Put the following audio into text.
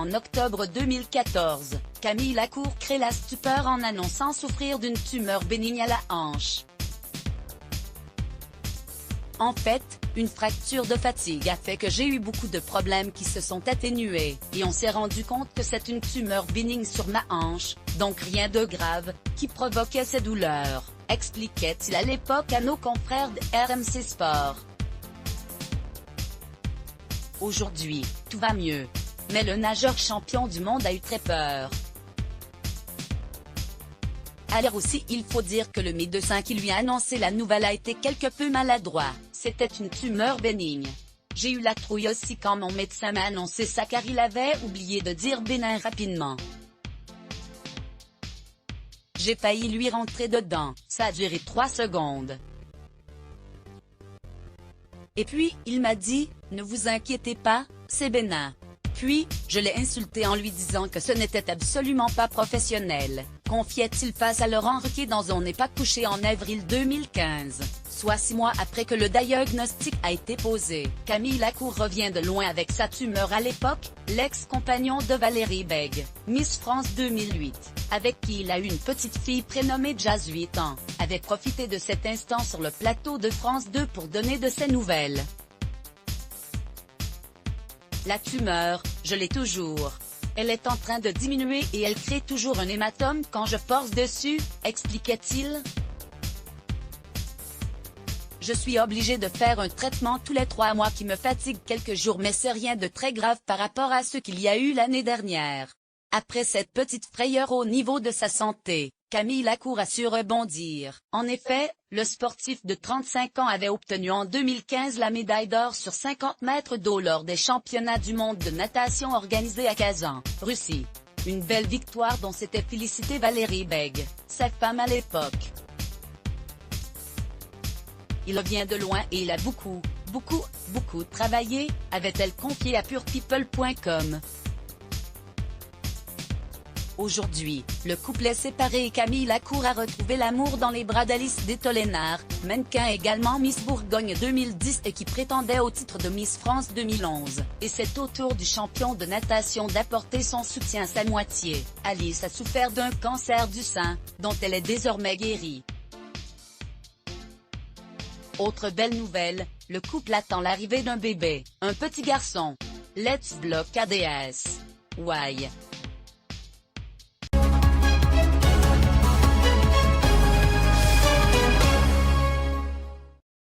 En octobre 2014, Camille Lacour crée la stupeur en annonçant souffrir d'une tumeur bénigne à la hanche. En fait, une fracture de fatigue a fait que j'ai eu beaucoup de problèmes qui se sont atténués, et on s'est rendu compte que c'est une tumeur bénigne sur ma hanche, donc rien de grave, qui provoquait ces douleurs, expliquait-il à l'époque à nos confrères de RMC Sport. Aujourd'hui, tout va mieux. Mais le nageur champion du monde a eu très peur. Alors aussi il faut dire que le médecin qui lui a annoncé la nouvelle a été quelque peu maladroit, c'était une tumeur bénigne. J'ai eu la trouille aussi quand mon médecin m'a annoncé ça car il avait oublié de dire bénin rapidement. J'ai failli lui rentrer dedans, ça a duré 3 secondes. Et puis, il m'a dit, ne vous inquiétez pas, c'est bénin. Puis, je l'ai insulté en lui disant que ce n'était absolument pas professionnel, confiait-il face à Laurent Ruquier dans On n'est pas couché en avril 2015, soit 6 mois après que le diagnostic a été posé. Camille Lacour revient de loin avec sa tumeur à l'époque, l'ex-compagnon de Valérie Bègue, Miss France 2008, avec qui il a eu une petite fille prénommée Jazz 8 ans, avait profité de cet instant sur le plateau de France 2 pour donner de ses nouvelles. La tumeur, je l'ai toujours. Elle est en train de diminuer et elle crée toujours un hématome quand je force dessus, expliquait-il. Je suis obligé de faire un traitement tous les 3 mois qui me fatigue quelques jours mais c'est rien de très grave par rapport à ce qu'il y a eu l'année dernière. Après cette petite frayeur au niveau de sa santé, Camille Lacour a su rebondir. En effet, le sportif de 35 ans avait obtenu en 2015 la médaille d'or sur 50 mètres d'eau lors des championnats du monde de natation organisés à Kazan, Russie. Une belle victoire dont s'était félicitée Valérie Bègue, sa femme à l'époque. Il vient de loin et il a beaucoup travaillé, avait-elle confié à purepeople.com. Aujourd'hui, le couple est séparé et Camille Lacour a retrouvé l'amour dans les bras d'Alice Détolénard, mannequin également Miss Bourgogne 2010 et qui prétendait au titre de Miss France 2011, et c'est au tour du champion de natation d'apporter son soutien à sa moitié. Alice a souffert d'un cancer du sein, dont elle est désormais guérie. Autre belle nouvelle, le couple attend l'arrivée d'un bébé, un petit garçon. Let's block ADS. Why?